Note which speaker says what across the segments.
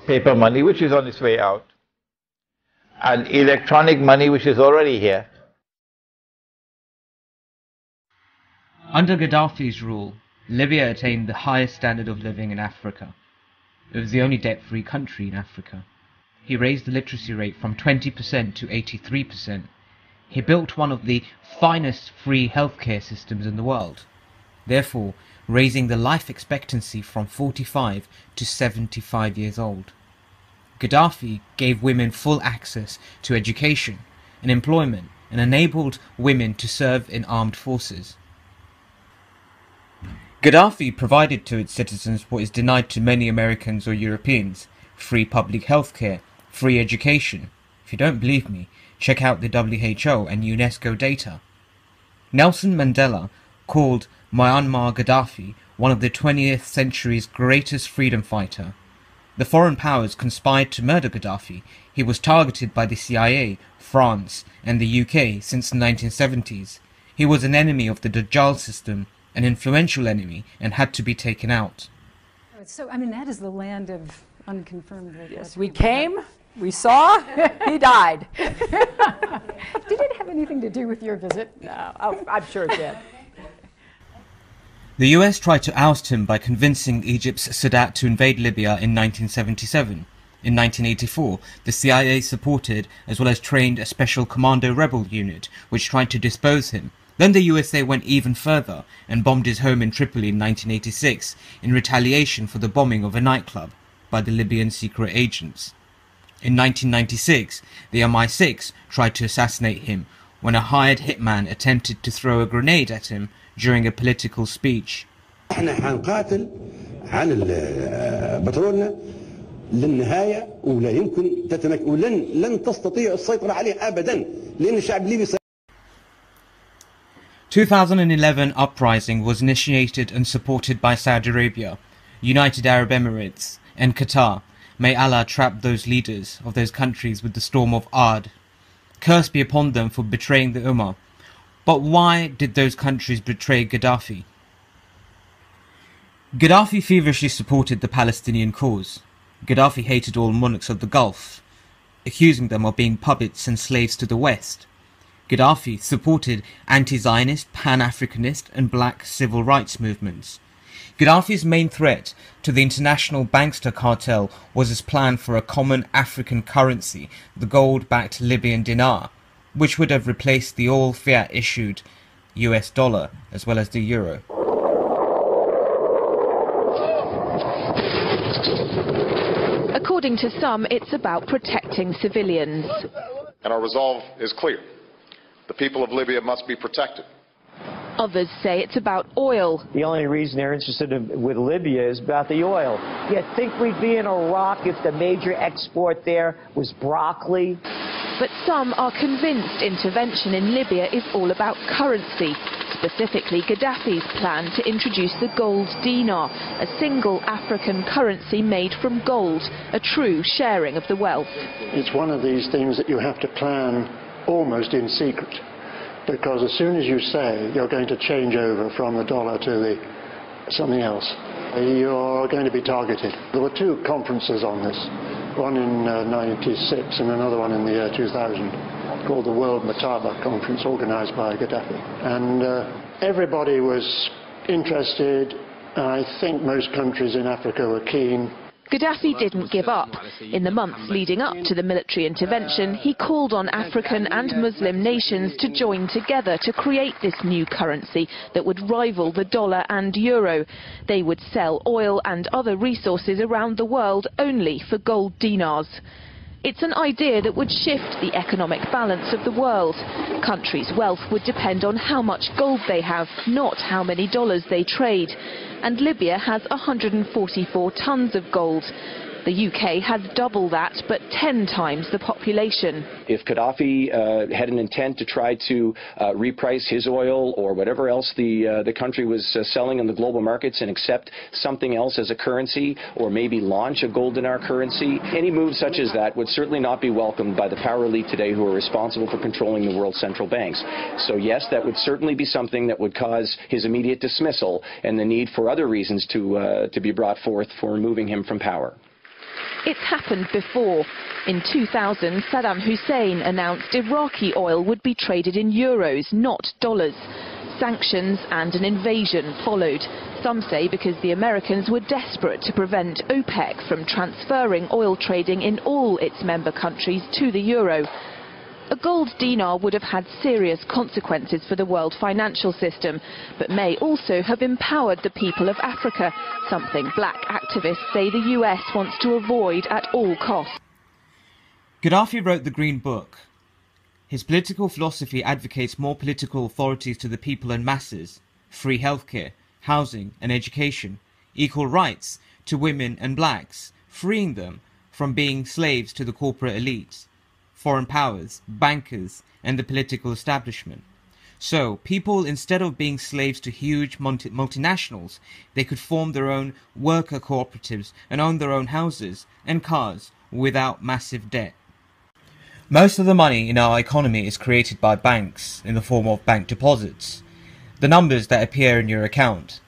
Speaker 1: paper money, which is on its way out, and electronic money, which is already here.
Speaker 2: Under Gaddafi's rule, Libya attained the highest standard of living in Africa. It was the only debt-free country in Africa. He raised the literacy rate from 20% to 83%. He built one of the finest free healthcare systems in the world, therefore raising the life expectancy from 45 to 75 years old. Gaddafi gave women full access to education and employment and enabled women to serve in armed forces. Gaddafi provided to its citizens what is denied to many Americans or Europeans: free public health care, free education. If you don't believe me, check out the WHO and UNESCO data. Nelson Mandela called Muammar Gaddafi one of the 20th century's greatest freedom fighter. The foreign powers conspired to murder Gaddafi. He was targeted by the CIA, France, and the UK since the 1970s. He was an enemy of the Dajjal system, an influential enemy, and had to be taken out.
Speaker 3: So, I mean, that is the land of unconfirmed.
Speaker 4: Yes, we came, we saw, he died.
Speaker 3: Did it have anything to do with your visit?
Speaker 4: No, I'm sure it did.
Speaker 2: The US tried to oust him by convincing Egypt's Sadat to invade Libya in 1977. In 1984, the CIA supported as well as trained a special commando rebel unit which tried to depose him. Then the USA went even further and bombed his home in Tripoli in 1986 in retaliation for the bombing of a nightclub by the Libyan secret agents. In 1996, the MI6 tried to assassinate him when a hired hitman attempted to throw a grenade at him during a political speech.
Speaker 5: احنا حنقاتل عن بترولنا للنهاية ولا يمكن لن تستطيع السيطرة عليه أبدا لأن الشعب الليبي
Speaker 2: 2011 uprising was initiated and supported by Saudi Arabia, United Arab Emirates and Qatar. May Allah trap those leaders of those countries with the storm of Ad. Curse be upon them for betraying the Ummah. But why did those countries betray Gaddafi? Gaddafi feverishly supported the Palestinian cause. Gaddafi hated all monarchs of the Gulf, accusing them of being puppets and slaves to the West. Gaddafi supported anti-Zionist, Pan-Africanist and black civil rights movements. Gaddafi's main threat to the international bankster cartel was his plan for a common African currency, the gold-backed Libyan dinar, which would have replaced the all fiat-issued US dollar as well as the euro.
Speaker 6: According to some, it's about protecting civilians.
Speaker 7: And our resolve is clear. The people of Libya must be protected.
Speaker 6: Others say it's about oil.
Speaker 8: The only reason they're interested with Libya is about the oil. You think we'd be in Iraq if the major export there was broccoli?
Speaker 6: But some are convinced intervention in Libya is all about currency, specifically Gaddafi's plan to introduce the gold dinar, a single African currency made from gold, a true sharing of the wealth.
Speaker 9: It's one of these things that you have to plan almost in secret, because as soon as you say you're going to change over from the dollar to something else, you're going to be targeted. There were two conferences on this, one in 96 and another one in the year 2000, called the World Mataba Conference, organized by Gaddafi. And everybody was interested. I think most countries in Africa were keen.
Speaker 6: Gaddafi didn't give up. In the months leading up to the military intervention, he called on African and Muslim nations to join together to create this new currency that would rival the dollar and euro. They would sell oil and other resources around the world only for gold dinars. It's an idea that would shift the economic balance of the world. Countries' wealth would depend on how much gold they have, not how many dollars they trade. And Libya has 144 tons of gold. The UK has double that, but 10 times the population.
Speaker 10: If Gaddafi had an intent to try to reprice his oil or whatever else the country was selling in the global markets and accept something else as a currency, or maybe launch a gold dinar currency, any move such as that would certainly not be welcomed by the power elite today who are responsible for controlling the world's central banks. So yes, that would certainly be something that would cause his immediate dismissal and the need for other reasons to be brought forth for removing him from power.
Speaker 6: It's happened before. In 2000, Saddam Hussein announced Iraqi oil would be traded in euros, not dollars. Sanctions and an invasion followed. Some say because the Americans were desperate to prevent OPEC from transferring oil trading in all its member countries to the euro. A gold dinar would have had serious consequences for the world financial system, but may also have empowered the people of Africa, something black activists say the US wants to avoid at all costs.
Speaker 2: Gaddafi wrote the Green Book. His political philosophy advocates more political authorities to the people and masses, free healthcare, housing and education, equal rights to women and blacks, freeing them from being slaves to the corporate elites, foreign powers, bankers and the political establishment. So, people, instead of being slaves to huge multinationals, they could form their own worker cooperatives and own their own houses and cars without massive debt. Most of the money in our economy is created by banks in the form of bank deposits, the numbers that appear in your account.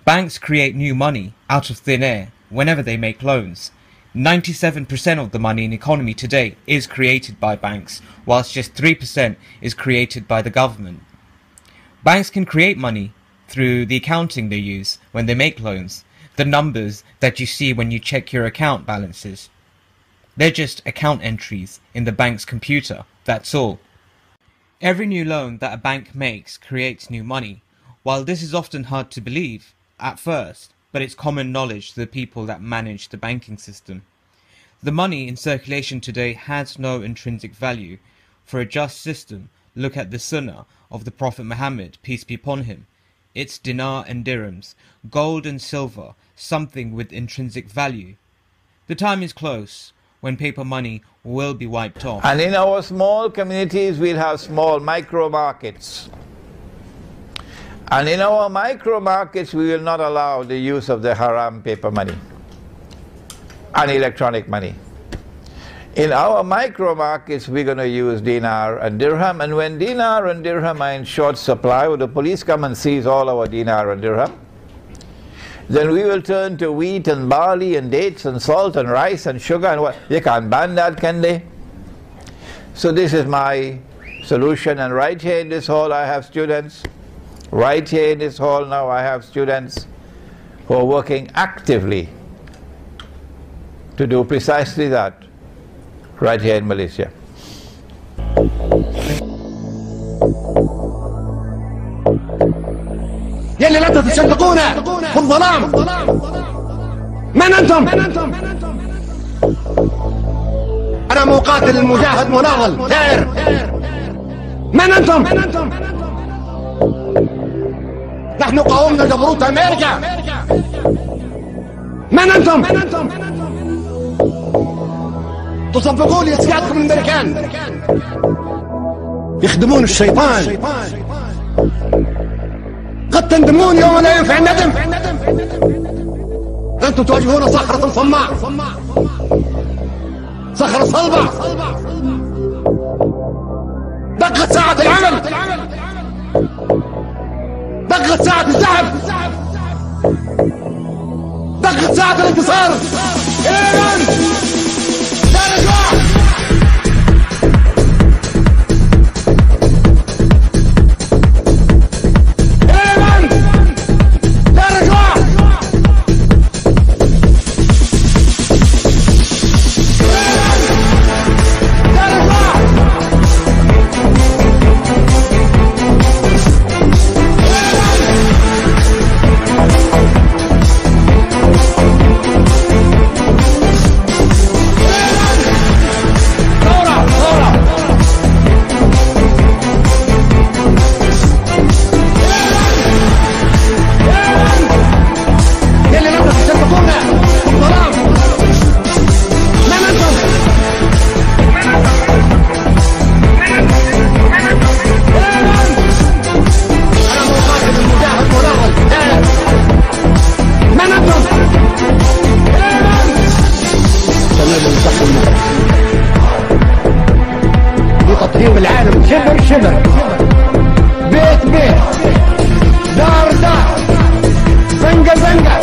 Speaker 2: Banks create new money out of thin air whenever they make loans. 97% of the money in the economy today is created by banks, whilst just 3% is created by the government. Banks can create money through the accounting they use when they make loans, the numbers that you see when you check your account balances. They're just account entries in the bank's computer, that's all. Every new loan that a bank makes creates new money. While this is often hard to believe at first, but it's common knowledge to the people that manage the banking system. The money in circulation today has no intrinsic value. For a just system, look at the Sunnah of the Prophet Muhammad, peace be upon him. It's dinar and dirhams, gold and silver, something with intrinsic value. The time is close when paper money will be wiped off.
Speaker 1: And in our small communities, we'll have small micro markets. And in our micro markets, we will not allow the use of the haram paper money and electronic money. In our micro markets, we're going to use dinar and dirham. And when dinar and dirham are in short supply, or the police come and seize all our dinar and dirham, then we will turn to wheat and barley and dates and salt and rice and sugar and what. They can't ban that, can they? So this is my solution. And right here in this hall I have students. Right here in this hall now I have students who are working actively to do precisely that right here in Malaysia.
Speaker 5: يلي لا تتصدقونا في الظلام من أنتم؟ أنا مقاتل مجاهد مناضل ثائر من أنتم؟ نحن قاومنا جبروت أمريكا من أنتم؟ تصفقون لإسقاطكم الأمريكان يخدمون الشيطان قد تندمون يوم لا ينفع الندم أنتم تواجهون صخرة صماء صخرة صلبة دقت ساعة العمل دقت ساعة الذهب دقت ساعة الانتصار إيران لا رجوع لتطهير العالم شبر شبر بيت بيت دار دار زنقة زنقة